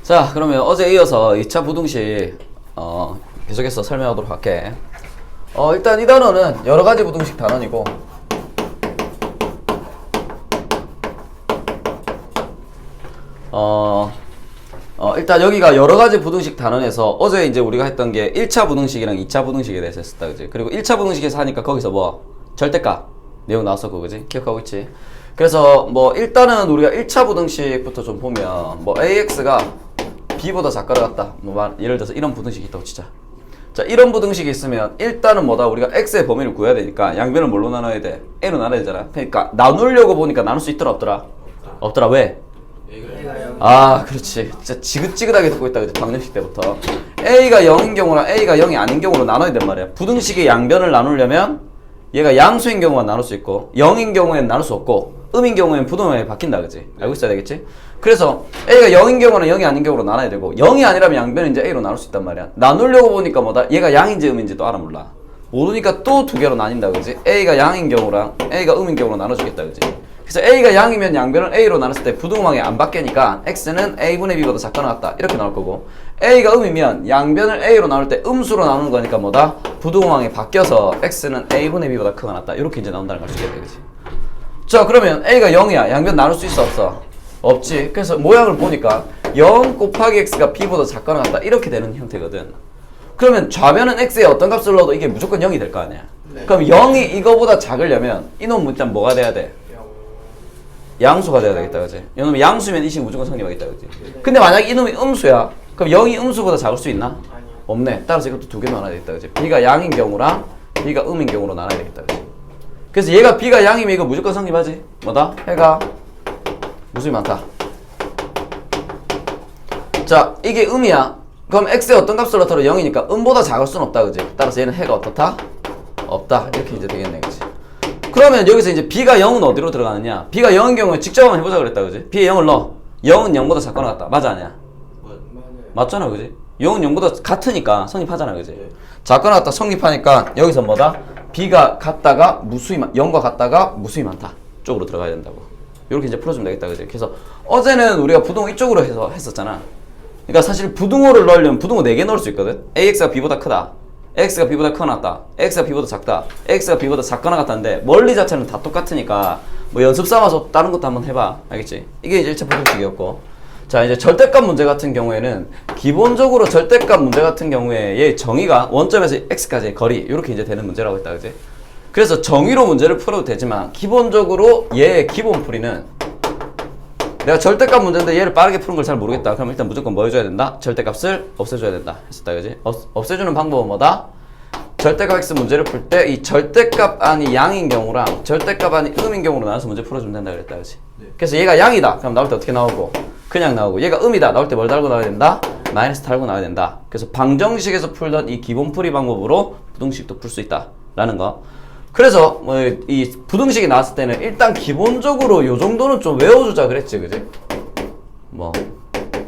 자, 그러면 어제 이어서 2차 부등식 계속해서 설명하도록 할게. 일단 이 단어는 여러 가지 부등식 단원이고, 일단 여기가 여러 가지 부등식 단원에서 어제 이제 우리가 했던 게 1차 부등식이랑 2차 부등식에 대해서 했었다, 그지? 그리고 1차 부등식에서 하니까 거기서 뭐 절대값 내용 나왔었고, 그지? 기억하고 있지? 그래서 뭐 일단은 우리가 1차 부등식부터 좀 보면 뭐 AX가 B보다 작거나 같다. 뭐 예를 들어서 이런 부등식이 있다고 치자. 자, 이런 부등식이 있으면 일단은 뭐다? 우리가 X의 범위를 구해야 되니까 양변을 뭘로 나눠야 돼? A로 나눠야 되잖아. 그러니까 나누려고 보니까 나눌 수 있더라, 없더라? 없더라. 왜? 아, 그렇지. 진짜 지긋지긋하게 듣고 있다, 그치? 방정식 때부터. A가 0인 경우랑 A가 0이 아닌 경우로 나눠야 된 말이야. 부등식의 양변을 나누려면 얘가 양수인 경우만 나눌 수 있고 0인 경우에는 나눌 수 없고 음인 경우에는 부등호에 바뀐다, 그치? 알고 있어야 되겠지? 그래서 A가 0인 경우는 0이 아닌 경우로 나눠야 되고 0이 아니라면 양변은 이제 A로 나눌 수 있단 말이야. 나누려고 보니까 뭐다? 얘가 양인지 음인지도 알아 몰라. 모르니까 또 두 개로 나뉜다, 그치? A가 양인 경우랑 A가 음인 경우로 나눠주겠다, 그치? 그래서 A가 양이면 양변을 A로 나눴을 때 부등호방이 안 바뀌니까 X는 A분의 B보다 작거나 같다 이렇게 나올 거고, A가 음이면 양변을 A로 나눌 때 음수로 나누는 거니까 뭐다? 부등호방이 바뀌어서 X는 A분의 B보다 크거나 같다 이렇게 이제 나온다는 걸 알 수 있겠다, 그치? 자, 그러면 A가 0이야. 양변 나눌 수 있어, 없어? 없지. 그래서 모양을 보니까 0 곱하기 X가 B보다 작거나 같다 이렇게 되는 형태거든. 그러면 좌변은 X에 어떤 값을 넣어도 이게 무조건 0이 될 거 아니야. 네. 그럼 0이 이거보다 작으려면 이놈 문자는 뭐가 돼야 돼? 양수가 돼야 되겠다, 그치? 이놈이 양수면 이 식이 무조건 성립하겠다, 그치? 근데 만약에 이놈이 음수야. 그럼 0이 음수보다 작을 수 있나? 없네. 따라서 이것도 두 개 나눠야 되겠다, 그치? B가 양인 경우랑 B가 음인 경우로 나눠야 되겠다, 그치? 그래서 얘가 B가 양이면 이거 무조건 성립하지? 뭐다? 해가 무수히 많다. 자, 이게 음이야. 그럼 X의 어떤 값을 넣더라도 0이니까 음보다 작을 수는 없다, 그치? 따라서 얘는 해가 어떻다? 없다. 이렇게 이제 되겠네, 그치? 그러면 여기서 이제 B가 0은 어디로 들어가느냐? B가 0인 경우에 직접 한번 해보자 그랬다, 그지? B에 0을 넣어. 0은 0보다 작거나 같다. 맞아, 아니야? 맞잖아, 그지? 0은 0보다 같으니까 성립하잖아, 그지? 작거나 같다 성립하니까 여기서 뭐다? B가 같다가 무수히 0과 같다가 무수히 많다 쪽으로 들어가야 된다고. 이렇게 이제 풀어주면 되겠다, 그지? 그래서 어제는 우리가 부등호 이쪽으로 해서 했었잖아. 그러니까 사실 부등호를 넣으려면 부등호 4개 넣을 수 있거든? AX가 B보다 크다, X가 B보다 크거나 같다, X가 B보다 작다, X가 B보다 작거나 같다는데 원리 자체는 다 똑같으니까 뭐 연습 삼아서 다른 것도 한번 해봐. 알겠지? 이게 이제 1차 부등식이었고, 자, 이제 절대값 문제 같은 경우에는 기본적으로 절대값 문제 같은 경우에 얘 정의가 원점에서 X까지의 거리 이렇게 이제 되는 문제라고 했다, 그지? 그래서 정의로 문제를 풀어도 되지만 기본적으로 얘의 기본 풀이는 내가 절대값 문제인데 얘를 빠르게 푸는 걸 잘 모르겠다. 그럼 일단 무조건 뭐 해줘야 된다? 절대값을 없애줘야 된다 했었다, 그지? 없애주는 방법은 뭐다? 절대값 X 문제를 풀 때 이 절대값 안이 양인 경우랑 절대값 안이 음인 경우로 나눠서 문제 풀어주면 된다 그랬다, 그지? 네. 그래서 얘가 양이다. 그럼 나올 때 어떻게 나오고? 그냥 나오고, 얘가 음이다. 나올 때 뭘 달고 나와야 된다? 마이너스 달고 나와야 된다. 그래서 방정식에서 풀던 이 기본 풀이 방법으로 부등식도 풀 수 있다 라는 거. 그래서 뭐 이 부등식이 나왔을 때는 일단 기본적으로 요 정도는 좀 외워주자 그랬지, 그지? 뭐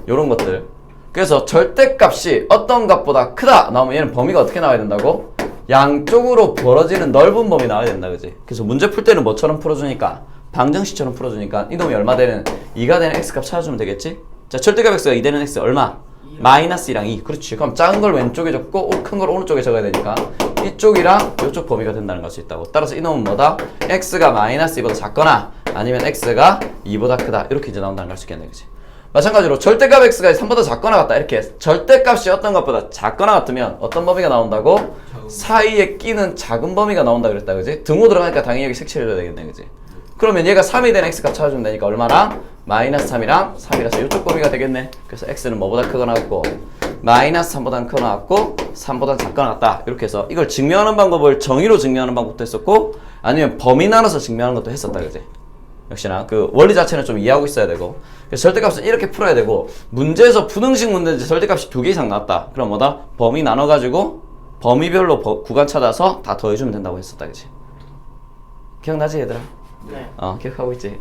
요런 것들. 그래서 절대값이 어떤 값보다 크다 나오면 얘는 범위가 어떻게 나와야 된다고? 양쪽으로 벌어지는 넓은 범위 나와야 된다, 그지? 그래서 문제 풀 때는 뭐처럼 풀어주니까? 방정식처럼 풀어주니까 이놈이 얼마 되는 2가 되는 X값 찾아주면 되겠지? 자, 절대값 X가 2 되는 X 얼마? 마이너스 2랑 2. 그렇지. 그럼 작은 걸 왼쪽에 적고 큰 걸 오른쪽에 적어야 되니까 이쪽이랑 이쪽 범위가 된다는 걸 수 있다고. 따라서 이놈은 뭐다? X가 마이너스 2보다 작거나 아니면 X가 2보다 크다 이렇게 이제 나온다는 걸 수 있겠네, 그치? 마찬가지로 절대값 X가 3보다 작거나 같다 이렇게 절대값이 어떤 것보다 작거나 같으면 어떤 범위가 나온다고? 사이에 끼는 작은 범위가 나온다 그랬다, 그지? 등호 들어가니까 당연히 여기 색칠해줘야 되겠네, 그지? 그러면 얘가 3이 된 X값 찾아주면 되니까 얼마랑? 마이너스 3이랑 3이라서 이쪽 범위가 되겠네. 그래서 X는 뭐보다 크거나 같고 마이너스 3보다 크거나 같고 3보다 작거나 같다. 이렇게 해서 이걸 증명하는 방법을 정의로 증명하는 방법도 했었고 아니면 범위 나눠서 증명하는 것도 했었다, 그지? 역시나 그 원리 자체는 좀 이해하고 있어야 되고, 그래서 절대값은 이렇게 풀어야 되고, 문제에서 부등식 문제인데 절대값이 2개 이상 나왔다. 그럼 뭐다? 범위 나눠가지고 범위별로 구간 찾아서 다 더해주면 된다고 했었다, 그지? 기억나지, 얘들아? 네. 기억하고 있지?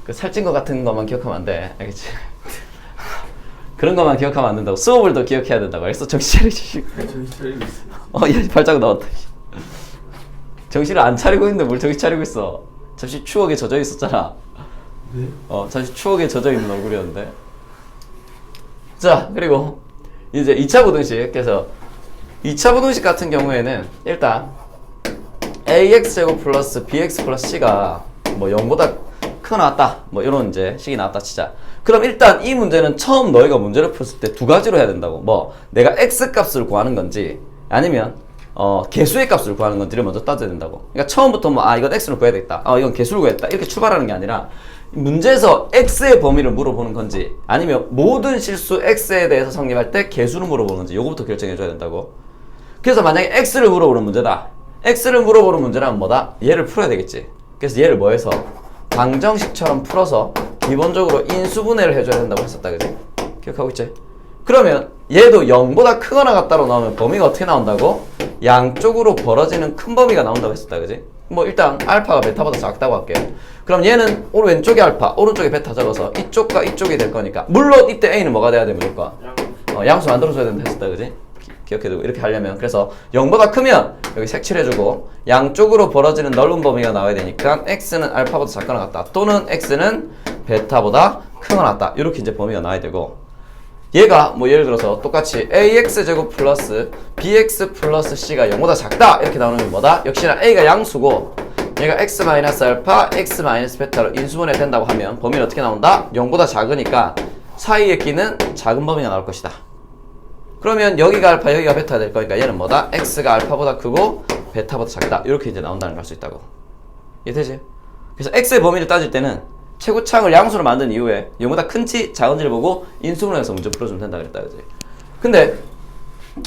그 살찐 거 같은 것만 기억하면 안 돼. 알겠지? 그런 것만 기억하면 안 된다고. 수업을 더 기억해야 된다고. 알겠어? 정신 차리지. 정신 차리고 있어. 얘 발자국 나왔다. 정신을 안 차리고 있는데 뭘 정신 차리고 있어. 잠시 추억에 젖어 있었잖아. 네? 잠시 추억에 젖어 있는 얼굴이었는데. 자, 그리고 이제 2차 부등식. 그래서 2차 부등식 같은 경우에는 일단 ax제곱 플러스 bx 플러스 c가 뭐 0보다 크게 나왔다. 뭐 이런 이제 식이 나왔다 치자. 그럼 일단 이 문제는 처음 너희가 문제를 풀었을 때 두 가지로 해야 된다고. 뭐 내가 x 값을 구하는 건지 아니면 개수의 값을 구하는 건지를 먼저 따져야 된다고. 그러니까 처음부터 뭐 이건 x를 구해야 되겠다. 이건 개수를 구해야겠다. 이렇게 출발하는 게 아니라 문제에서 x의 범위를 물어보는 건지 아니면 모든 실수 x에 대해서 성립할 때 개수를 물어보는 건지 요거부터 결정해 줘야 된다고. 그래서 만약에 x를 물어보는 문제다. x를 물어보는 문제라면 뭐다? 얘를 풀어야 되겠지. 그래서 얘를 뭐 해서 방정식처럼 풀어서 기본적으로 인수분해를 해줘야 된다고 했었다. 그지? 기억하고 있지? 그러면 얘도 0보다 크거나 같다로 나오면 범위가 어떻게 나온다고? 양쪽으로 벌어지는 큰 범위가 나온다고 했었다. 그지? 뭐 일단 알파가 베타보다 작다고 할게요. 그럼 얘는 왼쪽에 알파, 오른쪽에 베타 적어서 이쪽과 이쪽이 될 거니까 물론 이때 A는 뭐가 돼야 돼 무조건? 양수 만들어줘야 된다 했었다. 그지? 기억해두고 이렇게 하려면 그래서 0보다 크면 여기 색칠해주고 양쪽으로 벌어지는 넓은 범위가 나와야 되니까 x는 알파보다 작거나 같다 또는 x는 베타보다 크거나 같다 이렇게 이제 범위가 나와야 되고 얘가 뭐 예를 들어서 똑같이 ax제곱 플러스 bx 플러스 c가 0보다 작다 이렇게 나오는 게 뭐다? 역시나 a가 양수고 얘가 x 마이너스 알파 x 마이너스 베타로 인수분해 된다고 하면 범위는 어떻게 나온다? 0보다 작으니까 사이에 끼는 작은 범위가 나올 것이다. 그러면 여기가 알파 여기가 베타가 될 거니까 얘는 뭐다? x가 알파보다 크고 베타보다 작다 이렇게 이제 나온다는 걸 알 수 있다고. 이해되지? 그래서 x의 범위를 따질 때는 최고창을 양수로 만든 이후에 0보다 큰지 작은지를 보고 인수분해해서 문제 풀어주면 된다 그랬다. 그지? 근데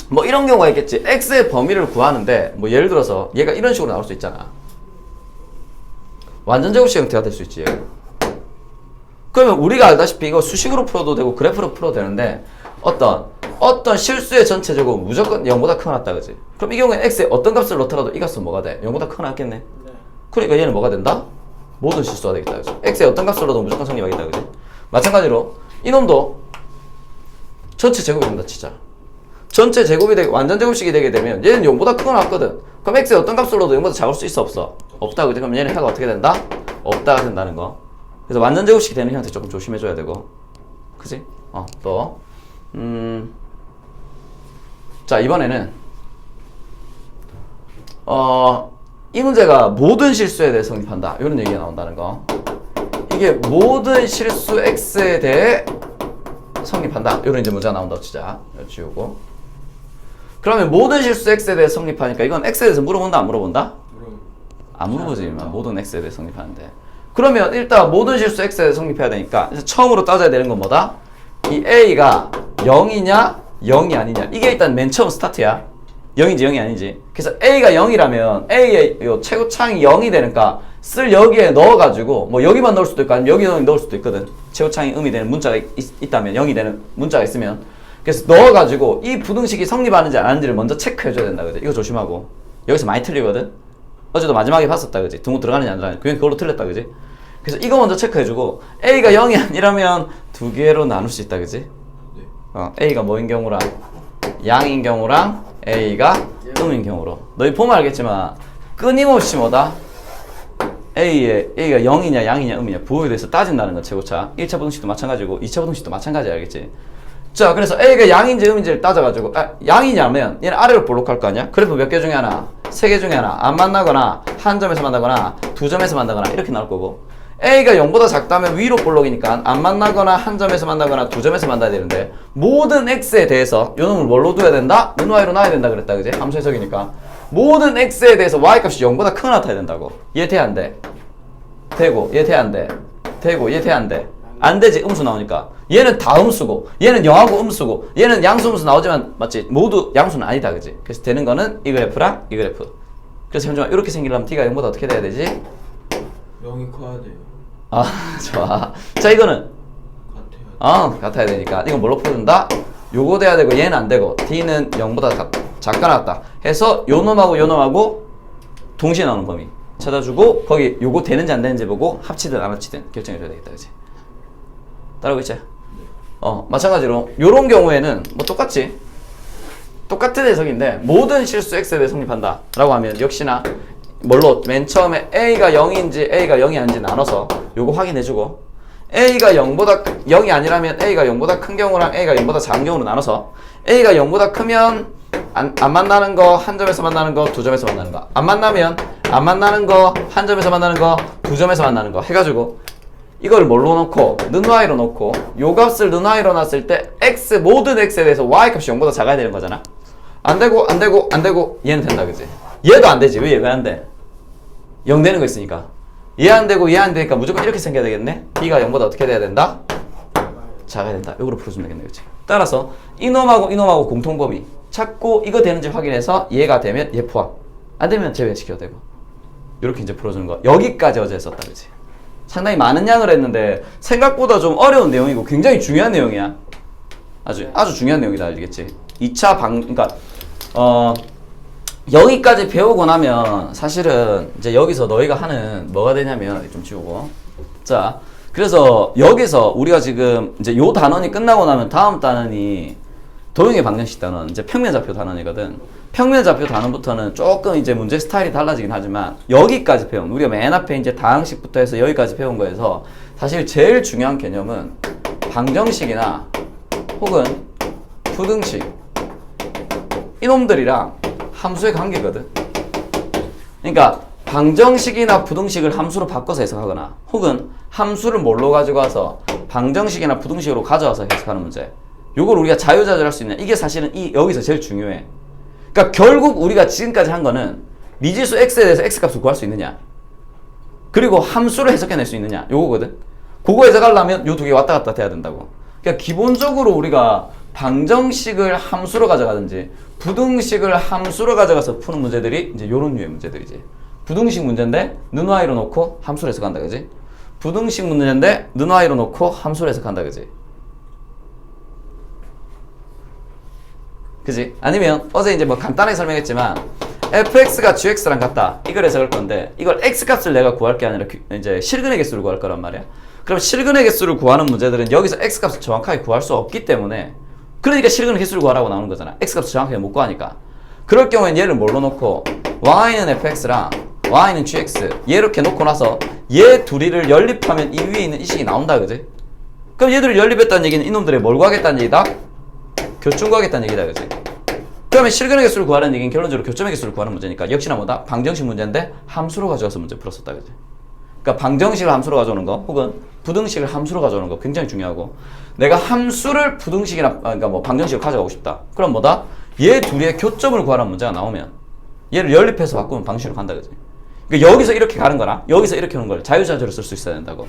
뭐 이런 경우가 있겠지. x의 범위를 구하는데 뭐 예를 들어서 얘가 이런 식으로 나올 수 있잖아. 완전 제곱식 형태가 될 수 있지. 그러면 우리가 알다시피 이거 수식으로 풀어도 되고 그래프로 풀어도 되는데 어떤 실수의 전체 제곱은 무조건 0보다 크거나 같다. 그지? 그럼 이 경우에 x에 어떤 값을 넣더라도 이 값은 뭐가 돼? 0보다 크거나 같겠네. 네. 그러니까 얘는 뭐가 된다? 모든 실수가 되겠다. 그지? x에 어떤 값을 넣어도 무조건 성립하겠다. 그지? 마찬가지로 이놈도 전체 제곱이 된다 치자. 전체 제곱이 되게 완전 제곱식이 되게 되면 얘는 0보다 크거나 같거든. 그럼 x에 어떤 값을 넣어도 0보다 작을 수 있어 없어? 없다. 그지? 그럼 얘는 해가 어떻게 된다? 없다가 된다는 거. 그래서 완전 제곱식이 되는 형태 조금 조심해줘야 되고. 그지? 또 자, 이번에는 이 문제가 모든 실수에 대해 성립한다 이런 얘기가 나온다는 거. 이게 모든 실수 x에 대해 성립한다 이런 이제 문제가 나온다고 치자. 지우고 그러면 모든 실수 x에 대해 성립하니까 이건 x에 대해서 물어본다 안 물어본다? 안 물어보지만 모든 x에 대해 성립하는데 그러면 일단 모든 실수 x에 대해 성립해야 되니까 그래서 처음으로 따져야 되는 건 뭐다? 이 a가 0이냐 0이 아니냐 이게 일단 맨 처음 스타트야. 0인지 0이 아닌지. 그래서 a가 0이라면 a의 요 최고창이 0이 되니까 쓸 여기에 넣어가지고 뭐 여기만 넣을 수도 있고 아니면 여기 넣을 수도 있거든. 최고창이 음이 되는 문자가 있다면 0이 되는 문자가 있으면 그래서 넣어가지고 이 부등식이 성립하는지 안 하는지를 먼저 체크해줘야 된다. 그지? 이거 조심하고 여기서 많이 틀리거든. 어제도 마지막에 봤었다. 그지? 등호 들어가느냐 안 들어가느냐 그걸로 틀렸다. 그지? 그래서 이거 먼저 체크해주고 a가 0이 아니라면 두 개로 나눌 수 있다. 그지? a가 뭐인 경우랑 양인 경우랑 a가 음인 경우로 너희 보면 알겠지만 끊임없이 뭐다? a가 0이냐 양이냐 음이냐 부호에 대해서 따진다는 거 최고차 1차 부등식도 마찬가지고 2차 부등식도 마찬가지야. 알겠지? 자, 그래서 a가 양인지 음인지를 따져가지고 양이냐면 얘는 아래로 볼록할 거 아니야? 그래프 몇 개 중에 하나, 세 개 중에 하나 안 만나거나 한 점에서 만나거나 두 점에서 만나거나 이렇게 나올 거고 a가 0보다 작다면 위로 볼록이니까 안 만나거나 한 점에서 만나거나 두 점에서 만나야 되는데 모든 x에 대해서 요 놈을 뭘로 둬야 된다? 은y로 놔야 된다 그랬다. 그지? 함수 해석이니까 모든 x에 대해서 y값이 0보다 크거나 같아야 된다고. 얘 돼 안 돼? 되고 얘 돼 안 돼? 되고 얘 돼 안 돼? 안 되지. 음수 나오니까 얘는 다 음수고 얘는 0하고 음수고 얘는 양수 음수 나오지만 맞지? 모두 양수는 아니다. 그지? 그래서 되는 거는 이 그래프랑 이 그래프. 그래서 현정아 이렇게 생기려면 t가 0보다 어떻게 돼야 되지? 0이 커야 돼요. 좋아. 자, 이거는 같아야 되니까 이건 뭘로 풀어준다? 요거 돼야 되고 얘는 안 되고 t는 0보다 작거나 같다 해서 요 놈하고 요 놈하고 동시에 나오는 범위 찾아주고 거기 요거 되는지 안 되는지 보고 합치든 안 합치든 결정해줘야 되겠다. 그치? 따라오고 있지? 마찬가지로 요런 경우에는 뭐 똑같은 해석인데 모든 실수 x에 대해 성립한다 라고 하면 역시나 뭘로 맨 처음에 a가 0인지 a가 0이 아닌지 나눠서 요거 확인해주고 A가 0이 아니라면 A가 0보다 큰 경우랑 A가 0보다 작은 경우로 나눠서 A가 0보다 크면 안 만나는 거 한 점에서 만나는 거 두 점에서 만나는 거 안 만나면 안 만나는 거 한 점에서 만나는 거 두 점에서 만나는 거 해가지고 이걸 뭘로 놓고 는 y로 놓고 요 값을 는 y로 놨을 때 x 모든 x에 대해서 y 값이 0보다 작아야 되는 거잖아. 안 되고 안 되고 안 되고 얘는 된다 그지? 얘도 안 되지. 왜 얘가 안 돼? 0 되는 거 있으니까. 얘 안 되고 얘 안 되니까 무조건 이렇게 생겨야 되겠네. b가 0보다 어떻게 돼야 된다? 작아야 된다. 이거로 풀어주면 되겠네 그치? 따라서 이놈하고 이놈하고 공통범위 찾고 이거 되는지 확인해서 얘가 되면 얘 포함 안 되면 제외시켜도 되고 이렇게 이제 풀어주는 거. 여기까지 어제 했었다 그치? 상당히 많은 양을 했는데 생각보다 좀 어려운 내용이고 굉장히 중요한 내용이야. 아주 중요한 내용이다. 알겠지? 2차 그러니까 여기까지 배우고 나면 사실은 이제 여기서 너희가 하는 뭐가 되냐면 좀 지우고 자 그래서 여기서 우리가 지금 이제 요 단원이 끝나고 나면 다음 단원이 도형의 방정식 단원 이제 평면좌표 단원이거든. 평면좌표 단원부터는 조금 이제 문제 스타일이 달라지긴 하지만 여기까지 배운 우리가 맨 앞에 이제 다항식부터 해서 여기까지 배운 거에서 사실 제일 중요한 개념은 방정식이나 혹은 부등식 이놈들이랑 함수의 관계거든. 그러니까 방정식이나 부등식을 함수로 바꿔서 해석하거나 혹은 함수를 뭘로 가지고 와서 방정식이나 부등식으로 가져와서 해석하는 문제. 요걸 우리가 자유자재로 할 수 있는 이게 사실은 여기서 제일 중요해. 그러니까 결국 우리가 지금까지 한 거는 미지수 x에 대해서 x값을 구할 수 있느냐 그리고 함수를 해석해낼 수 있느냐 요거거든. 그거 해석하려면 요 두 개 왔다 갔다 돼야 된다고. 그러니까 기본적으로 우리가 방정식을 함수로 가져가든지 부등식을 함수로 가져가서 푸는 문제들이 이제 요런 류의 문제들이지. 부등식 문제인데 는 y로 놓고 함수를 해석한다 그지? 부등식 문제인데 는 y로 놓고 함수를 해석한다 그지? 그지? 아니면 어제 이제 뭐 간단하게 설명했지만 fx가 gx랑 같다 이걸 해석할 건데 이걸 x값을 내가 구할 게 아니라 이제 실근의 개수를 구할 거란 말이야. 그럼 실근의 개수를 구하는 문제들은 여기서 x값을 정확하게 구할 수 없기 때문에 그러니까 실근의 개수를 구하라고 나오는 거잖아. x값을 정확하게 못 구하니까. 그럴 경우엔 얘를 뭘로 놓고 y는 fx랑 y는 gx 이렇게 놓고 나서 얘 둘이를 연립하면 이 위에 있는 이 식이 나온다 그지? 그럼 얘들을 연립했다는 얘기는 이놈들의 뭘 구하겠다는 얘기다? 교점 구하겠다는 얘기다 그지? 그러면 실근의 개수를 구하라는 얘기는 결론적으로 교점의 개수를 구하는 문제니까 역시나 뭐다? 방정식 문제인데 함수로 가져와서 문제 풀었었다 그지? 그러니까 방정식을 함수로 가져오는 거 혹은 부등식을 함수로 가져오는 거 굉장히 중요하고 내가 함수를 부등식이나 그러니까 뭐 방정식으로 가져가고 싶다. 그럼 뭐다? 얘 둘의 교점을 구하라는 문제가 나오면 얘를 연립해서 바꾸면 방식으로 간다 그지? 그러니까 여기서 이렇게 가는 거랑 여기서 이렇게 하는 걸 자유자재로 쓸 수 있어야 된다고.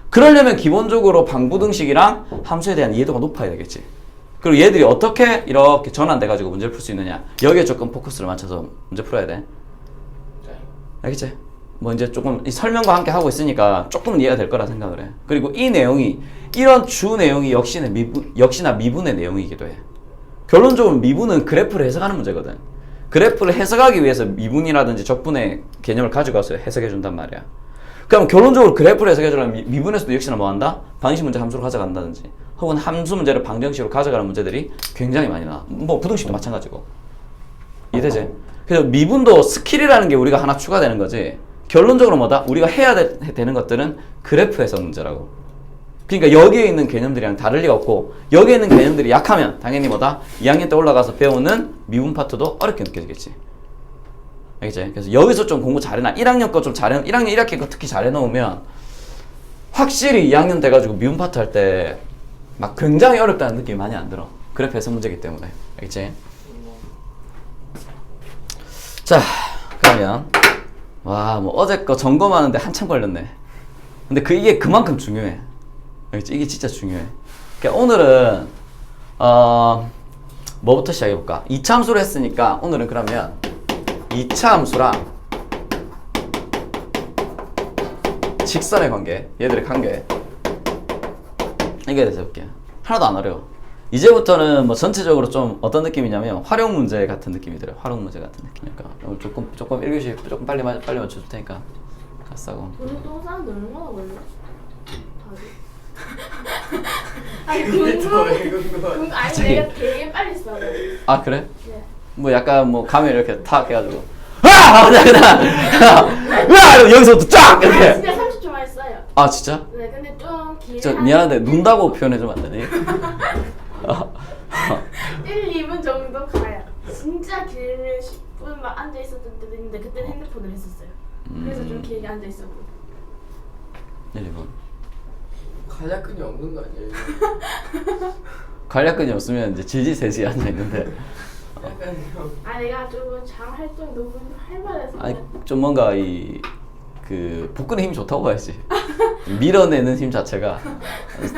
그러려면 기본적으로 방부등식이랑 함수에 대한 이해도가 높아야 되겠지. 그리고 얘들이 어떻게 이렇게 전환돼가지고 문제를 풀 수 있느냐 여기에 조금 포커스를 맞춰서 문제 풀어야 돼. 알겠지? 뭐 이제 조금 이 설명과 함께 하고 있으니까 조금은 이해가 될 거라 생각을 해. 그리고 이 내용이 이런 주 내용이 역시나 미분의 내용이기도 해. 결론적으로 미분은 그래프를 해석하는 문제거든. 그래프를 해석하기 위해서 미분이라든지 적분의 개념을 가져가서 해석해 준단 말이야. 그럼 결론적으로 그래프를 해석해 주려면 미분에서도 역시나 뭐 한다? 방식 문제 함수로 가져간다든지 혹은 함수 문제를 방정식으로 가져가는 문제들이 굉장히 많이 나와. 뭐 부등식도 마찬가지고. 이해되지? 그래서 미분도 스킬이라는 게 우리가 하나 추가되는 거지. 결론적으로 뭐다? 우리가 해야 되는 것들은 그래프 해석 문제라고. 그러니까 여기에 있는 개념들이랑 다를 리가 없고 여기에 있는 개념들이 약하면 당연히 뭐다? 2학년 때 올라가서 배우는 미분 파트도 어렵게 느껴지겠지. 알겠지? 그래서 여기서 좀 공부 잘해놔. 1학년 거 좀 잘해, 1학년 1학기 거 특히 잘해놓으면 확실히 2학년 돼가지고 미분 파트 할 때 막 굉장히 어렵다는 느낌이 많이 안 들어. 그래프 해석 문제이기 때문에. 알겠지? 자, 그러면 와, 뭐 어제 거 점검하는데 한참 걸렸네. 근데 이게 그만큼 중요해. 알겠지? 이게 진짜 중요해. 그러니까 오늘은 뭐부터 시작해볼까? 2차 함수를 했으니까 오늘은 그러면 2차 함수랑 직선의 관계, 얘들의 관계 이거에 대해서 해볼게요. 하나도 안 어려워. 이제부터는 뭐 전체적으로 좀 어떤 느낌이냐면 활용 문제 같은 느낌이 들어요. 활용 문제 같은 느낌이니까 오늘 조금 1교시 조금 빨리 맞춰줄 테니까 가싸고. 오늘 동사는 얼마나 걸려? 아니 궁금. 아니 내가 되게 빨리 써. 아 그래? 네. 뭐 약간 뭐 가면 이렇게 탁 해가지고 그냥 여기서부터 쫙 아, 이렇게. 진짜 30초 만에 써요. 아 진짜? 네, 근데 좀 저 미안한데 눈다고 표현해주면 안 되니? 1, 2분 정도 가야. 진짜 길면 10분 막 앉아 있었던 때도 있는데 그때는 핸드폰을 했었어요. 그래서 좀 길게 앉아 있었고. 1, 2분. 가자끈이 없는 거 아니에요? 간략근이 없으면 이제 질질셋이 앉아있는데 약간 형 아 내가 좀 장 활동이 너무 활발해서. 아니 좀 뭔가 그 복근의 힘이 좋다고 봐야지. 밀어내는 힘 자체가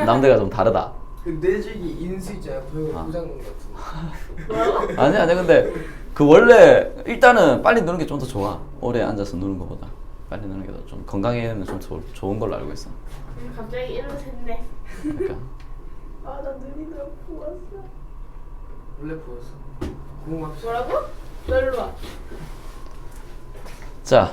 남들과 좀 다르다. 그 내직이 인수 있잖아요. 그 아. 부장님 같은. 뭐라고? 아니 근데 그 원래 일단은 빨리 누는 게 좀 더 좋아. 오래 앉아서 누는 것보다 빨리 누는 게 더 좀 건강에는 좀 좋은 걸로 알고 있어. 갑자기 일로 샜네. 그러니까 아 나 눈이 너무 부었어. 원래 보였어. 궁금합시다. 뭐라고? 너 일로 와. 자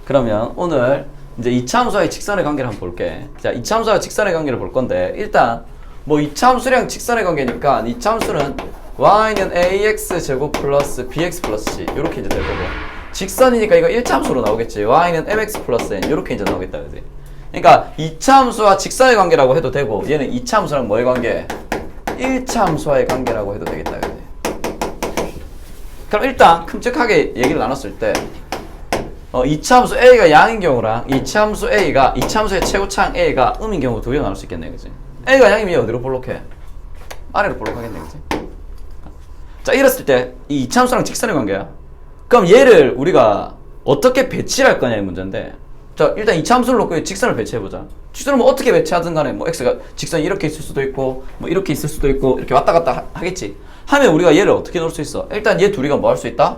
그러면 오늘 이제 이차함수와의 직선의 관계를 한번 볼게. 자 이차함수와 직선의 관계를 볼 건데 일단 뭐 이차함수랑 직선의 관계니까 이차함수는 y는 ax 제곱 플러스 bx 플러스 c 이렇게 이제 될 거고 직선이니까 이거 1차함수로 나오겠지. y는 mx 플러스 n 이렇게 이제 나오겠다 그지. 그러니까 2차함수와 직선의 관계라고 해도 되고 얘는 2차함수랑 뭐의 관계? 1차함수와의 관계라고 해도 되겠다 그지. 그럼 일단 큼직하게 얘기를 나눴을 때 2차함수 a가 양인 경우랑 2차함수 a가 2차함수의 최고차항 a가 음인 경우 두 개로 나눌 수 있겠네 그지. a가 양이면 얘 어디로 볼록해? 아래로 볼록하겠네 그지. 자 이랬을 때 이 2차함수랑 직선의 관계야. 그럼 얘를 우리가 어떻게 배치를 할 거냐 이 문제인데 자 일단 2차함수를 놓고 직선을 배치해보자. 직선을 뭐 어떻게 배치하든 간에 뭐 x가 직선이 이렇게 있을 수도 있고 뭐 이렇게 있을 수도 있고 이렇게 왔다 갔다 하겠지. 하면 우리가 얘를 어떻게 놓을 수 있어? 일단 얘 둘이가 뭐 할 수 있다?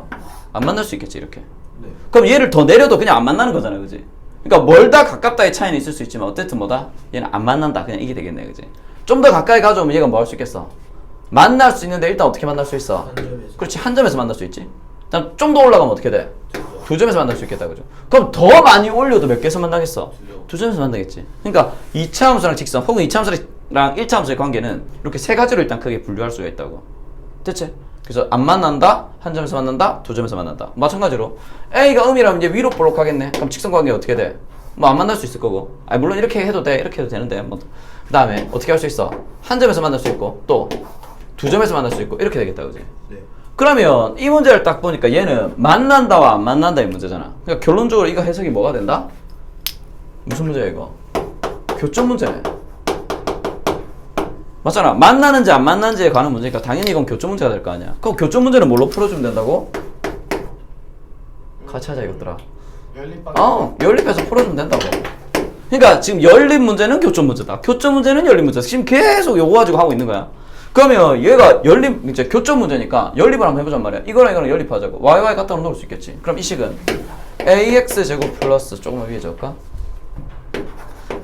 안 만날 수 있겠지 이렇게. 네. 그럼 얘를 더 내려도 그냥 안 만나는 거잖아 그지. 그러니까 멀다 가깝다의 차이는 있을 수 있지만 어쨌든 뭐다? 얘는 안 만난다 그냥 이게 되겠네 그지. 좀 더 가까이 가져오면 얘가 뭐 할 수 있겠어? 만날 수 있는데 일단 어떻게 만날 수 있어? 한 점에서. 그렇지 한 점에서 만날 수 있지. 좀 더 올라가면 어떻게 돼? 두 점에서 만날 수 있겠다 그죠. 그럼 더 많이 올려도 몇 개에서 만나겠어? 두 점에서 만나겠지. 그러니까 2차 함수랑 직선 혹은 2차 함수랑 1차 함수의 관계는 이렇게 세 가지로 일단 크게 분류할 수가 있다고. 됐지? 그래서 안 만난다, 한 점에서 만난다, 두 점에서 만난다. 마찬가지로 A가 음이라면 이제 위로 볼록하겠네. 그럼 직선 관계 어떻게 돼? 뭐 안 만날 수 있을 거고. 아니 물론 이렇게 해도 돼, 이렇게 해도 되는데 뭐 그 다음에 어떻게 할 수 있어? 한 점에서 만날 수 있고 또 두 점에서 만날 수 있고 이렇게 되겠다 그지? 네. 그러면 이 문제를 딱 보니까 얘는 만난다와 안 만난다 이 문제잖아. 그러니까 결론적으로 이거 해석이 뭐가 된다? 무슨 문제야 이거? 교점 문제네. 맞잖아. 만나는지 안 만나는지에 관한 문제니까 당연히 이건 교점 문제가 될 거 아니야. 그럼 교점 문제는 뭘로 풀어주면 된다고? 같이 하자 이것들아. 열립방. 연립해서 풀어주면 된다고. 그러니까 지금 열립 문제는 교점 문제다. 교점 문제는 열립 문제다. 지금 계속 요거 가지고 하고 있는 거야. 그러면 얘가 열립 이제 교점 문제니까 연립을 한번 해보잔 말이야. 이거랑 이거랑 연립하자고. y 갖다 놓을 수 있겠지. 그럼 이 식은 ax 제곱 플러스 조금만 위에 적을까?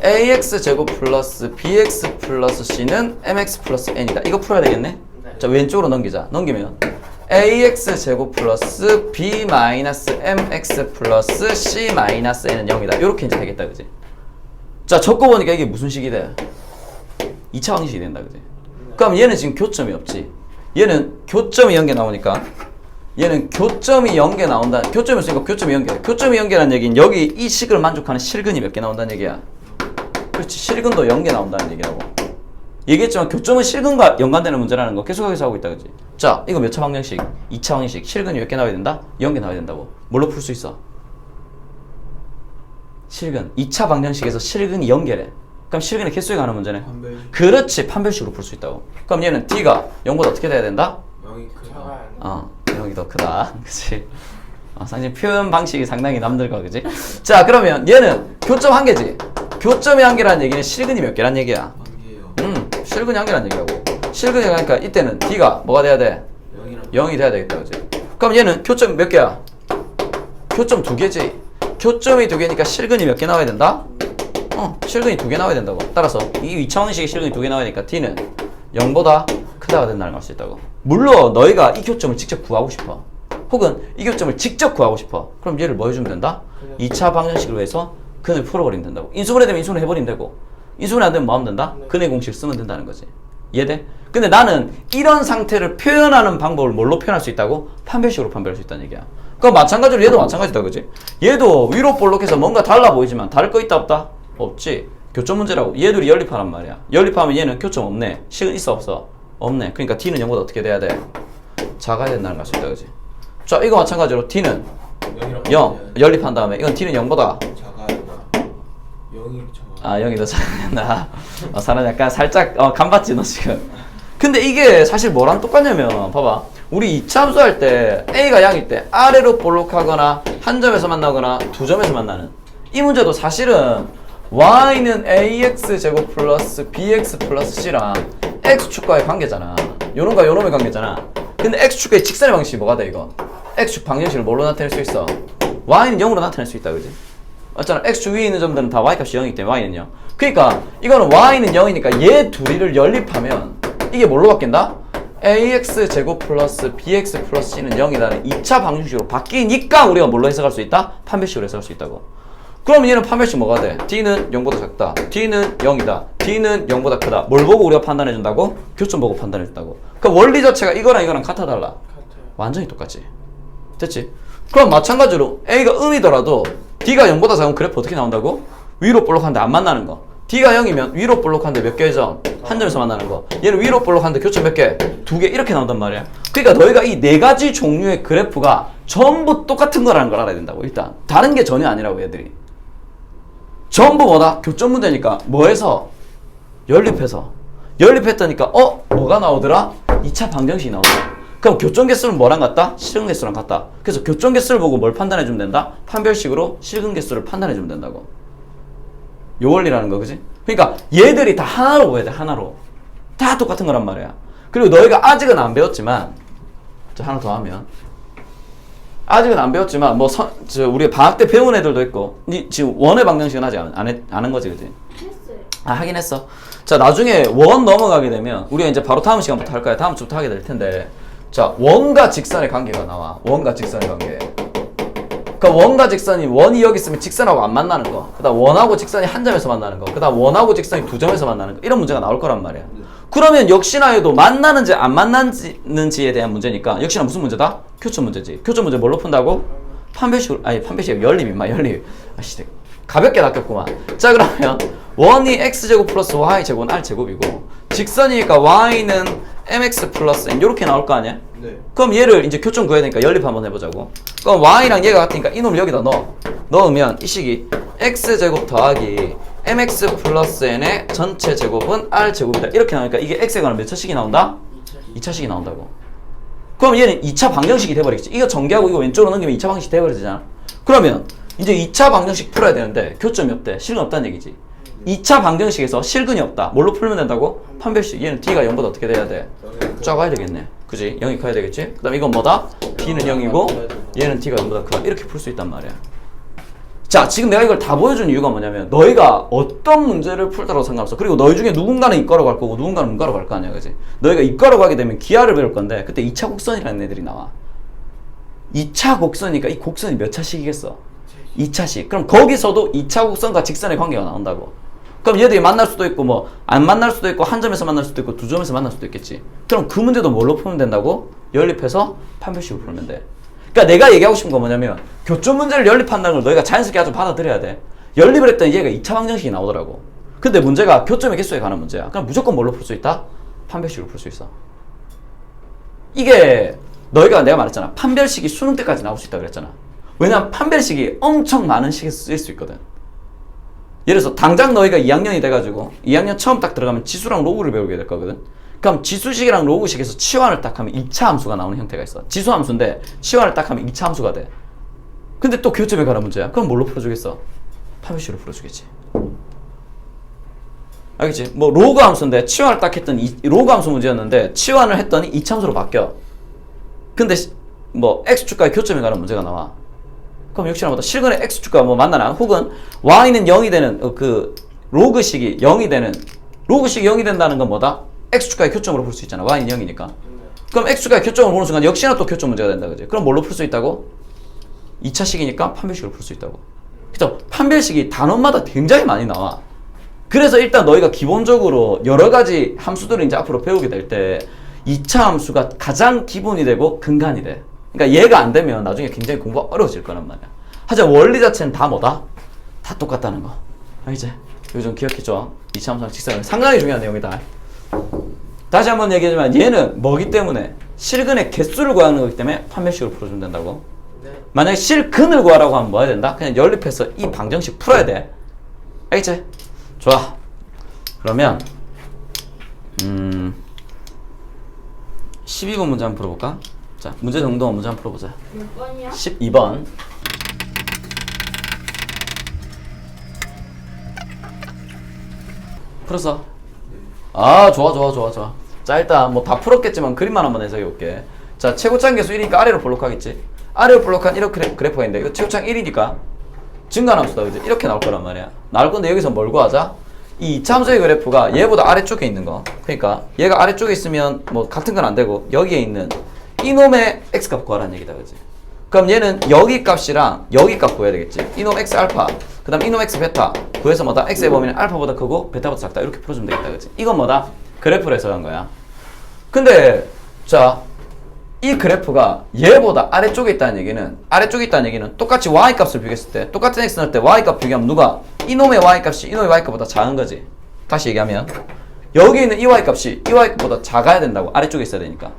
ax 제곱 플러스 bx 플러스 c는 mx 플러스 n이다. 이거 풀어야 되겠네. 네. 자 왼쪽으로 넘기자. 넘기면 ax 제곱 플러스 b 마이너스 mx 플러스 c 마이너스 n은 0이다. 이렇게 이제 되겠다, 그지? 자 적어보니까 이게 무슨 식이 돼? 2차 방식이 된다, 그지? 그럼 얘는 지금 교점이 없지. 얘는 교점이 0개 나오니까 얘는 교점이 0개 나온다. 교점이 없으니까 교점이 0개. 교점이 0개라는 얘기는 여기 이 식을 만족하는 실근이 몇 개 나온다는 얘기야. 그렇지. 실근도 0개 나온다는 얘기라고. 얘기했지만 교점은 실근과 연관되는 문제라는 거 계속해서 하고 있다, 그지? 자, 이거 몇 차 방정식? 2차 방정식. 실근이 몇 개 나와야 된다? 0개 나와야 된다고. 뭘로 풀 수 있어? 실근. 2차 방정식에서 실근이 0개래. 그럼 실근의 개수에 관한 문제네. 판별식. 그렇지. 판별식으로 풀 수 있다고. 그럼 얘는 D가 0보다 어떻게 돼야 된다? 0이 크다. 0이 더 크다. 그치? 상당히 표현 방식이 상당히 남들 거, 그지? 자, 그러면 얘는 교점 한 개지? 교점이 한 개라는 얘기는 실근이 몇 개란 얘기야? 관계예요. 실근이 한 개란 얘기라고. 실근이 하니까 이때는 D가 뭐가 돼야 돼? 0이랑 0이 돼야 되겠다, 그지? 그럼 얘는 교점 몇 개야? 교점 2개지? 교점이 2개니까 실근이 몇 개 나와야 된다? 실근이 2개 나와야 된다고. 따라서 이 2차 방식의 실근이 2개 나와야 되니까 D는 0보다 크다가 된다는 걸 알 수 있다고. 물론 너희가 이 교점을 직접 구하고 싶어. 혹은 이 교점을 직접 구하고 싶어. 그럼 얘를 뭐 해주면 된다? 2차 방정식으로 해서 근을 풀어버리면 된다고. 인수분해 되면 인수분해 해버리면 되고, 인수분해 안 되면 뭐 하면 된다? 근의 공식 쓰면 된다는 거지. 이해돼? 근데 나는 이런 상태를 표현하는 방법을 뭘로 표현할 수 있다고? 판별식으로 판별할 수 있다는 얘기야. 그럼 마찬가지로 얘도 마찬가지다, 그지? 얘도 위로 볼록해서 뭔가 달라 보이지만 다를 거 있다 없다? 없지. 교점 문제라고. 얘들이 연립하란 말이야. 연립하면 얘는 교점 없네. 식은 있어 없어? 없네. 그러니까 D는 0보다 어떻게 돼야 돼? 작아야 된다는 걸 알 수 있다, 그지? 자, 이거 마찬가지로 D는 0 연립한 다음에 이건 D는 0보다 작아야 된다. 0이 작아. 아, 0이 더 작아야 사람 약간 살짝 간봤지 너 지금. 근데 이게 사실 뭐랑 똑같냐면 봐봐. 우리 2차 함수 할 때 A가 양일 때 아래로 볼록하거나 한 점에서 만나거나 두 점에서 만나는 이 문제도 사실은 y는 ax 제곱 플러스 bx 플러스 c랑 x축과의 관계잖아. 요놈과 요놈의 관계잖아. 근데 x축과의 직선의 방식이 뭐가 돼 이거? x축 방정식을 뭘로 나타낼 수 있어? y는 0으로 나타낼 수 있다, 그지? 맞잖아. x축 위에 있는 점들은 다 y값이 0이기 때문에 y는 0. 그러니까 이거는 y는 0이니까 얘 둘이를 연립하면 이게 뭘로 바뀐다? ax 제곱 플러스 bx 플러스 c는 0이라는 2차 방정식으로 바뀌니까 우리가 뭘로 해석할 수 있다? 판별식으로 해석할 수 있다고. 그럼 얘는 판별식 뭐가 돼? D는 0보다 작다. D는 0이다. D는 0보다 크다. 뭘 보고 우리가 판단해준다고? 교점 보고 판단해준다고. 그러니까 원리 자체가 이거랑 이거랑 같아 달라? 같아요. 완전히 똑같지. 됐지? 그럼 마찬가지로 A가 음이더라도 D가 0보다 작은 그래프 어떻게 나온다고? 위로 볼록한데 안 만나는 거. D가 0이면 위로 볼록한데 몇 개의 점? 한 점에서 만나는 거. 얘는 위로 볼록한데 교점 몇 개? 2개 이렇게 나온단 말이야. 그러니까 너희가 이 네 가지 종류의 그래프가 전부 똑같은 거라는 걸 알아야 된다고. 일단 다른 게 전혀 아니라고 얘들이. 전부 뭐다? 교점 문제니까 뭐해서? 연립해서. 연립했다니까 뭐가 나오더라? 2차 방정식이 나온다. 그럼 교점 개수는 뭐랑 같다? 실근 개수랑 같다. 그래서 교점 개수를 보고 뭘 판단해주면 된다? 판별식으로 실근 개수를 판단해주면 된다고. 요 원리라는 거, 그지? 그러니까 얘들이 다 하나로 보여야 돼. 하나로. 다 똑같은 거란 말이야. 그리고 너희가 아직은 안 배웠지만 저 하나 더 하면 아직은 안 배웠지만 우리 방학 때 배운 애들도 있고 지금 원의 방정식은 아직 안 한 거지, 그지? 했어요. 아, 하긴 했어. 자, 나중에 원 넘어가게 되면 우리가 이제 바로 다음 시간부터 할 거야. 다음 주부터 하게 될 텐데, 자, 원과 직선의 관계가 나와. 원과 직선의 관계. 그러니까 원과 직선이 원이 여기 있으면 직선하고 안 만나는 거. 그다음 원하고 직선이 한 점에서 만나는 거. 그다음 원하고 직선이 두 점에서 만나는 거. 이런 문제가 나올 거란 말이야. 그러면 역시나 해도 만나는지 안 만나는지에 대한 문제니까 역시나 무슨 문제다? 교점 문제지. 교점 문제 뭘로 푼다고? 판별식으로. 아니, 판별식 연립 임마, 연립. 아씨, 가볍게 낚였구만. 자, 그러면 원이 x제곱 플러스 y제곱은 r제곱이고 직선이니까 y는 mx 플러스 n 이렇게 나올 거 아니야? 네. 그럼 얘를 이제 교점 구해야 되니까 연립 한번 해보자고. 그럼 y랑 얘가 같으니까 이놈을 여기다 넣으면 이 식이 x제곱 더하기 mx 플러스 n의 전체 제곱은 r제곱이다. 이렇게 나오니까 이게 x에 관한 몇 차식이 나온다? 2차식이 나온다고. 그럼 얘는 2차 방정식이 돼버리겠지. 이거 전개하고 이거 왼쪽으로 넘기면 2차 방정식이 돼버리잖아. 그러면 이제 2차 방정식 풀어야 되는데 교점이 없대. 실근 없다는 얘기지. 2차 방정식에서 실근이 없다. 뭘로 풀면 된다고? 판별식. 얘는 D가 0보다 어떻게 돼야 돼? 작아야 되겠네. 그지? 0이 커야 되겠지? 그 다음 이건 뭐다? D는 0이고 얘는 D가 0보다 크다. 이렇게 풀 수 있단 말이야. 자, 지금 내가 이걸 다 보여준 이유가 뭐냐면 너희가 어떤 문제를 풀더라도 상관없어. 그리고 너희 중에 누군가는 이과로 갈 거고 누군가는 문과로 갈 거 아니야, 그지? 너희가 이과로 가게 되면 기하를 배울 건데 그때 2차 곡선이라는 애들이 나와. 2차 곡선이니까 이 곡선이 몇 차식이겠어? 2차식. 그럼 거기서도 2차 곡선과 직선의 관계가 나온다고. 그럼 얘들이 만날 수도 있고 뭐 안 만날 수도 있고 한 점에서 만날 수도 있고 두 점에서 만날 수도 있겠지. 그럼 그 문제도 뭘로 풀면 된다고? 연립해서 판별식으로 풀면 돼. 그러니까 내가 얘기하고 싶은 건 뭐냐면 교점 문제를 연립한다는 걸 너희가 자연스럽게 아주 받아들여야 돼. 연립을 했더니 얘가 2차 방정식이 나오더라고. 근데 문제가 교점의 개수에 관한 문제야. 그럼 무조건 뭘로 풀 수 있다? 판별식으로 풀 수 있어. 이게 너희가 내가 말했잖아. 판별식이 수능 때까지 나올 수 있다고 그랬잖아. 왜냐면 판별식이 엄청 많은 식에 쓰일 수 있거든. 예를 들어서 당장 너희가 2학년이 돼가지고 2학년 처음 딱 들어가면 지수랑 로그를 배우게 될 거거든. 그럼 지수식이랑 로그식에서 치환을 딱 하면 2차 함수가 나오는 형태가 있어. 지수 함수인데 치환을 딱 하면 2차 함수가 돼. 근데 또 교점에 관한 문제야. 그럼 뭘로 풀어주겠어? 판별식으로 풀어주겠지. 알겠지? 뭐 로그 함수인데 치환을 딱 했더니 로그 함수 문제였는데 치환을 했더니 2차 함수로 바뀌어. 근데 뭐 x축과의 교점에 관한 문제가 나와. 그럼 역시나 뭐다 실근의 x축과 뭐 만나나 혹은 y는 0이 되는 그 로그식이 0이 되는 로그식이 0이 된다는 건 뭐다? x축과의 교점으로 풀 수 있잖아. y는 0이니까. 그럼 x축과의 교점을 보는 순간 역시나 또 교점 문제가 된다, 그지? 그럼 뭘로 풀 수 있다고? 2차식이니까 판별식으로 풀 수 있다고. 그죠? 판별식이 단원마다 굉장히 많이 나와. 그래서 일단 너희가 기본적으로 여러 가지 함수들을 이제 앞으로 배우게 될 때 2차 함수가 가장 기본이 되고 근간이 돼. 그러니까 얘가 안 되면 나중에 굉장히 공부가 어려워질 거란 말이야. 하지만 원리 자체는 다 뭐다? 다 똑같다는 거. 알겠지? 이거 좀 기억해줘. 이차함수랑 직사각 상당히 중요한 내용이다. 다시 한번 얘기하지만 얘는 뭐기 때문에 실근의 개수를 구하는 거기 때문에 판별식으로 풀어주면 된다고. 네. 만약에 실근을 구하라고 하면 뭐 해야 된다? 그냥 연립해서 이 방정식 풀어야 돼. 알겠지? 좋아. 그러면 12번 문제 한번 풀어볼까? 자, 문제 정도 문제 한번 풀어보자. 몇 번이요? 12번. 풀었어? 아, 좋아. 자, 일단 뭐 다 풀었겠지만 그림만 한번 해석해 볼게. 자, 최고차항 계수 1이니까 아래로 볼록하겠지? 아래로 볼록한 이렇게 그래프가 있는데 이거 최고차항 1이니까 증가함수다, 그지? 이렇게 나올 거란 말이야. 나올 건데 여기서 뭘 구하자? 이 이차함수의 그래프가 얘보다 아래쪽에 있는 거. 그러니까 얘가 아래쪽에 있으면 뭐 같은 건 안 되고 여기에 있는 이놈의 x값 구하라는 얘기다, 그지? 그럼 얘는 여기 값이랑 여기 값 구해야 되겠지? 이놈 x 알파, 그 다음 이놈 x 베타 구해서 뭐다? x의 범위는 알파보다 크고 베타보다 작다 이렇게 풀어주면 되겠다, 그지? 이건 뭐다? 그래프를 해석한 거야. 근데 자, 이 그래프가 얘보다 아래쪽에 있다는 얘기는 똑같이 y값을 비교했을 때 똑같은 x 넣을 때 y값 비교하면 누가? 이놈의 y값이 이놈의 y값보다 작은 거지. 다시 얘기하면 여기 있는 이 y값이 이 y값보다 작아야 된다고. 아래쪽에 있어야 되니까.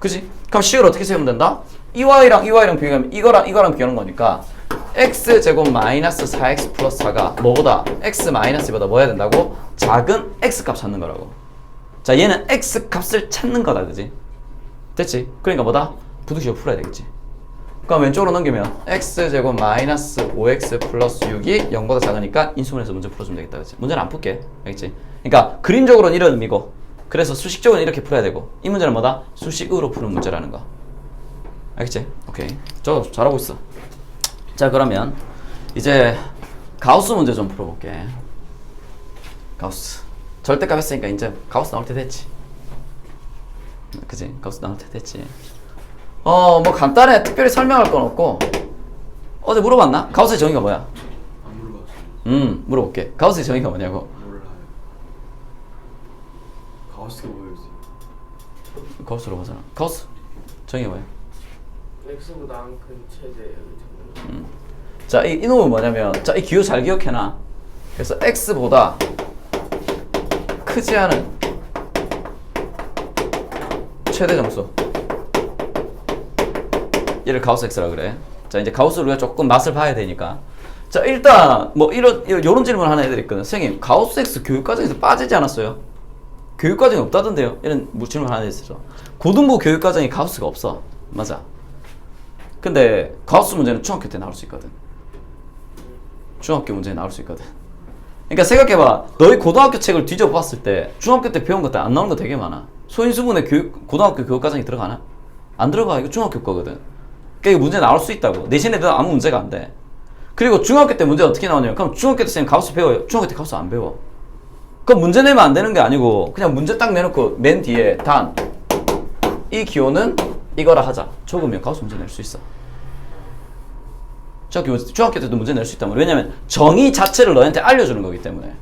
그지? 그럼 식을 어떻게 세우면 된다? 이 y랑 비교하면 이거랑 비교하는 거니까 x제곱 마이너스 4x 플러스 4가 뭐보다? x 마이너스 2보다 뭐 해야 된다고? 작은 x값 찾는 거라고. 자, 얘는 x값을 찾는 거다, 그지? 됐지? 그러니까 뭐다? 부등식을 풀어야 되겠지. 그럼 왼쪽으로 넘기면 x제곱 마이너스 5x 플러스 6이 0보다 작으니까 인수분해서 문제 풀어주면 되겠다, 그치? 문제는 안 풀게, 알겠지? 그러니까 그림적으로는 이런 의미고 그래서 수식적으로는 이렇게 풀어야 되고 이 문제는 뭐다? 수식으로 푸는 문제라는 거. 알겠지? 오케이. 저 잘하고 있어. 자, 그러면 이제 가우스 문제 좀 풀어볼게. 가우스 절대값 했으니까 이제 가우스 나올 때 됐지. 그지? 가우스 나올 때 됐지. 뭐 간단해. 특별히 설명할 건 없고 어제 물어봤나? 가우스의 정의가 뭐야? 안 물어봤어요. 물어볼게. 가우스의 정의가 뭐냐고. 몰라요. 가우스가 뭐였지? 가우스로 보잖아. 가우스 정의가 뭐야? x보다 안 큰 최대. 자, 이 놈은 뭐냐면, 자, 이 기호 잘 기억해놔. 그래서 x보다 크지 않은 최대 정수. 얘를 가우스 x라 그래. 자, 이제 가우스를 우리가 조금 맛을 봐야 되니까. 자, 일단 뭐 요런 질문 하나 해드릴 거는 선생님, 가우스 x 교육과정에서 빠지지 않았어요? 교육과정이 없다던데요? 이런 질문 하나 있었죠. 고등부 교육과정에 가우스가 없어. 맞아. 근데 가우스 문제는 중학교 때 나올 수 있거든. 중학교 문제에 나올 수 있거든. 그러니까 생각해봐. 너희 고등학교 책을 뒤져봤을 때 중학교 때 배운 것들 안 나오는 거 되게 많아. 소인수분해 고등학교 교육과정이 들어가나? 안 들어가. 이거 중학교 거거든. 그러니까 이거 문제 나올 수 있다고. 내신에 대한 아무 문제가 안 돼. 그리고 중학교 때 문제 어떻게 나오냐면, 그럼 중학교 때 선생님 가우스 배워요? 중학교 때 가우스 안 배워. 그럼 문제 내면 안 되는 게 아니고 그냥 문제 딱 내놓고 맨 뒤에 단 이 기호는 이거라 하자. 적으면 가우스 문제 낼 수 있어. 중학교 때도 문제 낼 수 있단 말이야. 왜냐면 정의 자체를 너한테 알려주는 거기 때문에.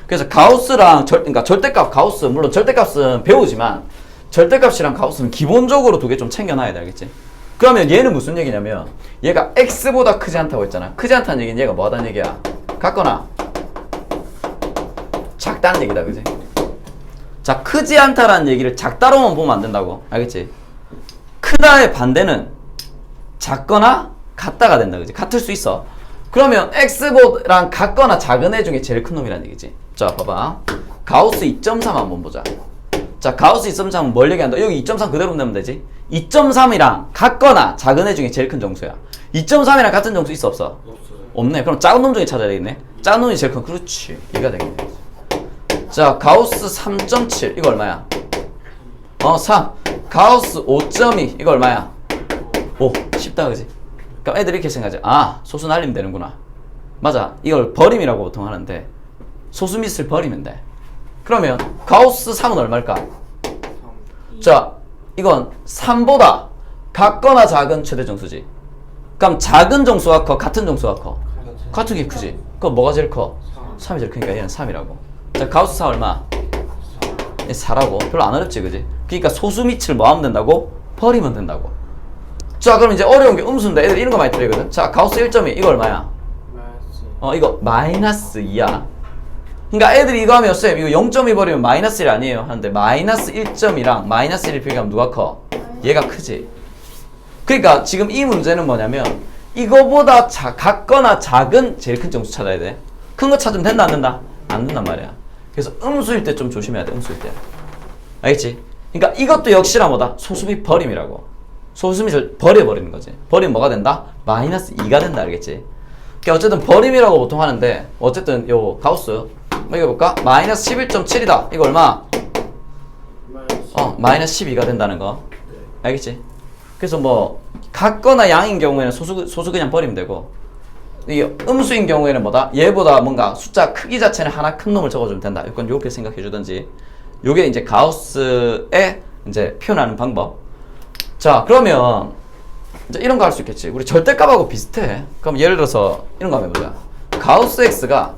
그래서 가우스랑 그러니까 절대값 가우스, 물론 절대값은 배우지만 절대값이랑 가우스는 기본적으로 두 개 좀 챙겨놔야 돼, 알겠지? 그러면 얘는 무슨 얘기냐면 얘가 x보다 크지 않다고 했잖아. 크지 않다는 얘기는 얘가 뭐하다는 얘기야? 같거나 작다는 얘기다, 그지? 자, 크지 않다라는 얘기를 작다로만 보면 안 된다고, 알겠지? 크다의 반대는 작거나 같다가 된다, 그지? 같을 수 있어. 그러면 x보다랑 같거나 작은 애 중에 제일 큰 놈이라는 얘기지. 자, 봐봐. 가우스 2.3 한번 보자. 자, 가우스 2.3은 뭘 얘기한다? 여기 2.3 그대로 내면 되지? 2.3이랑 같거나 작은 애 중에 제일 큰 정수야. 2.3이랑 같은 정수 있어, 없어? 없어요. 없네. 그럼 작은 놈 중에 찾아야 되겠네. 작은 놈이 제일 큰. 그렇지. 얘가 되겠네. 자, 가우스 3.7 이거 얼마야? 3. 가우스 5.2 이거 얼마야? 5. 쉽다, 그지? 그럼 애들이 이렇게 생각하지. 아, 소수 날리면 되는구나. 맞아. 이걸 버림이라고 보통 하는데 소수 밑을 버리면 돼. 그러면 가우스 3은 얼마일까? 3. 자, 이건 3보다 같거나 작은 최대 정수지. 그럼 작은 정수가 커? 같은 정수가 커? 같은 게 크지. 그럼 뭐가 제일 커? 3이 제일 크니까 얘는 3이라고. 자, 가우스 4 얼마? 4라고. 별로 안 어렵지, 그지? 그러니까 소수 밑을 뭐 하면 된다고? 버리면 된다고. 자, 그럼 이제 어려운 게 음수인데 애들 이런 거 많이 틀리거든. 자, 가우스 1.2 이거 얼마야? 마이너스. 이거 마이너스 2야. 그러니까 애들이 이거 하면 쌤 이거 0.2 버리면 마이너스 1 아니에요 하는데 마이너스 1점이랑 마이너스 1을 비교하면 누가 커? 얘가 크지. 그러니까 지금 이 문제는 뭐냐면 이거보다 같거나 작은 제일 큰 정수 찾아야 돼. 큰 거 찾으면 된다 안 된다? 안 된단 말이야. 그래서 음수일 때 좀 조심해야 돼. 음수일 때. 알겠지? 그러니까 이것도 역시나 뭐다? 소수비 버림이라고. 소수비를 버려버리는 거지. 버리면 뭐가 된다? 마이너스 2가 된다. 알겠지? 그러니까 어쨌든 버림이라고 보통 하는데 어쨌든 요 가우스 이거 볼까? 마이너스 11.7이다. 이거 얼마? 마이너스 12가 된다는 거. 알겠지? 그래서 뭐 같거나 양인 경우에는 소수 그냥 버리면 되고 이 음수인 경우에는 뭐다? 얘보다 뭔가 숫자 크기 자체는 하나 큰 놈을 적어주면 된다. 이건 이렇게 생각해 주든지. 요게 이제 가우스의 이제 표현하는 방법. 자, 그러면 이제 이런 거 할 수 있겠지. 우리 절대값하고 비슷해. 그럼 예를 들어서 이런 거 한번 해보자. 가우스 x가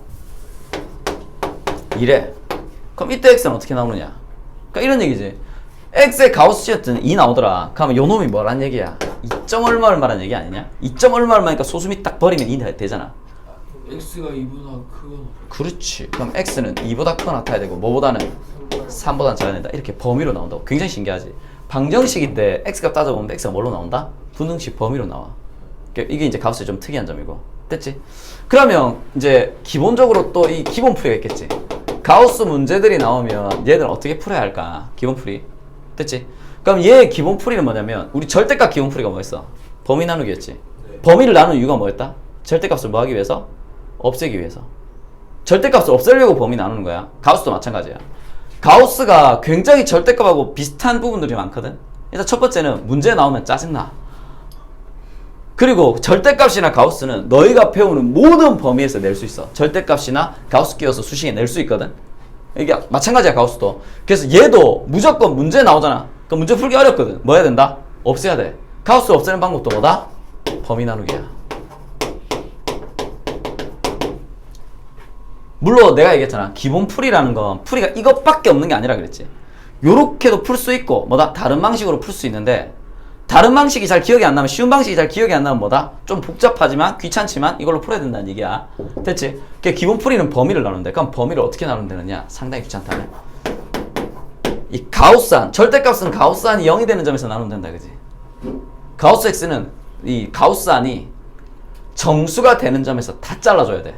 이래. 그럼 이때 x는 어떻게 나오느냐? 그러니까 이런 얘기지. x의 가우스 시어트는 2 나오더라. 그러면 요 놈이 뭐란 얘기야? 2점 얼마 얼마란 얘기 아니냐? 2점 얼마 얼마니까 소수미 딱 버리면 2 되잖아. x가 2보다 크거나. 그렇지. 그럼 x는 2보다 크거나 같아야 되고 뭐보다는 3보다는 작아야 된다. 이렇게 범위로 나온다고. 굉장히 신기하지. 방정식인데 x값 따져보면 x가 뭘로 나온다? 분등식 범위로 나와. 이게 이제 가우스의 좀 특이한 점이고. 됐지? 그러면 이제 기본적으로 또 이 기본 풀이가 있겠지. 가우스 문제들이 나오면 얘들은 어떻게 풀어야 할까? 기본 풀이. 됐지? 그럼 얘의 기본 풀이는 뭐냐면 우리 절대값 기본 풀이가 뭐였어? 범위 나누기였지. 네. 범위를 나누는 이유가 뭐였다? 절대값을 뭐 하기 위해서? 없애기 위해서. 절대값을 없애려고 범위 나누는 거야. 가우스도 마찬가지야. 가우스가 굉장히 절대값하고 비슷한 부분들이 많거든. 일단 첫 번째는 문제 나오면 짜증나. 그리고 절대값이나 가우스는 너희가 배우는 모든 범위에서 낼 수 있어. 절대값이나 가우스 끼워서 수식에 낼 수 있거든. 이게 마찬가지야 가우스도. 그래서 얘도 무조건 문제 나오잖아. 그럼 문제 풀기 어렵거든. 뭐 해야 된다? 없애야 돼. 가우스 없애는 방법도 뭐다? 범위 나누기야. 물론 내가 얘기했잖아. 기본 풀이라는 건 풀이가 이것밖에 없는 게 아니라 그랬지. 요렇게도 풀 수 있고 뭐다? 다른 방식으로 풀 수 있는데 다른 방식이 잘 기억이 안 나면 쉬운 방식이 잘 기억이 안 나면 뭐다? 좀 복잡하지만 귀찮지만 이걸로 풀어야 된다는 얘기야. 됐지? 그러니까 기본 풀이는 범위를 나누는데 그럼 범위를 어떻게 나누면 되느냐? 상당히 귀찮다네. 이 가우스안, 절대값은 가우스안이 0이 되는 점에서 나누면 된다. 그지? 가우스 x는 이 가우스안이 정수가 되는 점에서 다 잘라줘야 돼.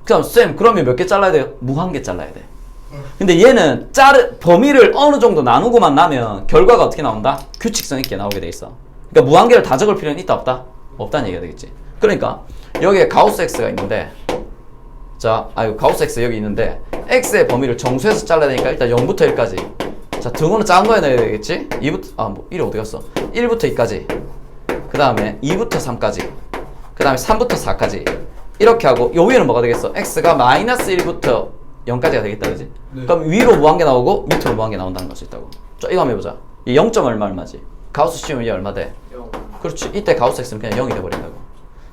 그럼 쌤 그러면 몇 개 잘라야 돼요? 무한개 잘라야 돼. 근데 얘는 범위를 어느 정도 나누고만 나면 결과가 어떻게 나온다? 규칙성 있게 나오게 돼 있어. 그러니까 무한개를 다 적을 필요는 있다 없다? 없다는 얘기가 되겠지. 그러니까 여기에 가우스 x가 있는데 가우스 x 여기 있는데 x의 범위를 정수해서 잘라야 되니까 일단 0부터 1까지. 자, 등호는 작은 거에 넣어야 되겠지? 1이 어디 갔어? 1부터 2까지. 그 다음에 2부터 3까지. 그 다음에 3부터 4까지. 이렇게 하고 요 위에는 뭐가 되겠어? x가 마이너스 1부터 0까지가 되겠다. 그지? 네. 그럼 위로 무한개 나오고 밑으로 무한개 나온다는 걸 수 있다고. 자, 이거 한번 해보자. 이 0. 얼마지? 가우스 씌우면 얘 얼마 돼? 0. 그렇지. 이때 가우스 x는 그냥 0이 돼버린다고.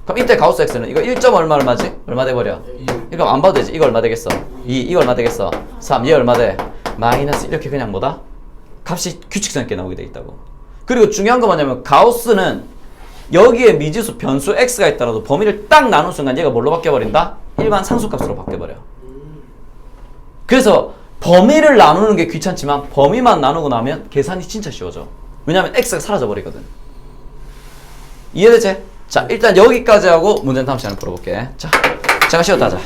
그럼 이때 가우스 x는 이거 1. 얼마지? 얼마 돼버려? 2. 이거 안 봐도 되지. 이거 얼마 되겠어? 2. 이거 얼마 되겠어? 3. 얘 얼마 돼? 마이너스 이렇게 그냥 뭐다? 값이 규칙성 있게 나오게 돼 있다고. 그리고 중요한 거 뭐냐면 가우스는 여기에 미지수 변수 x가 있더라도 범위를 딱 나눈 순간 얘가 뭘로 바뀌어버린다? 일반 상수값으로 바뀌어버려. 그래서 범위를 나누는 게 귀찮지만 범위만 나누고 나면 계산이 진짜 쉬워져. 왜냐면 x가 사라져버리거든. 이해되지? 자, 일단 여기까지 하고 문제는 다음 시간에 풀어볼게. 자, 잠깐 쉬었다 하자.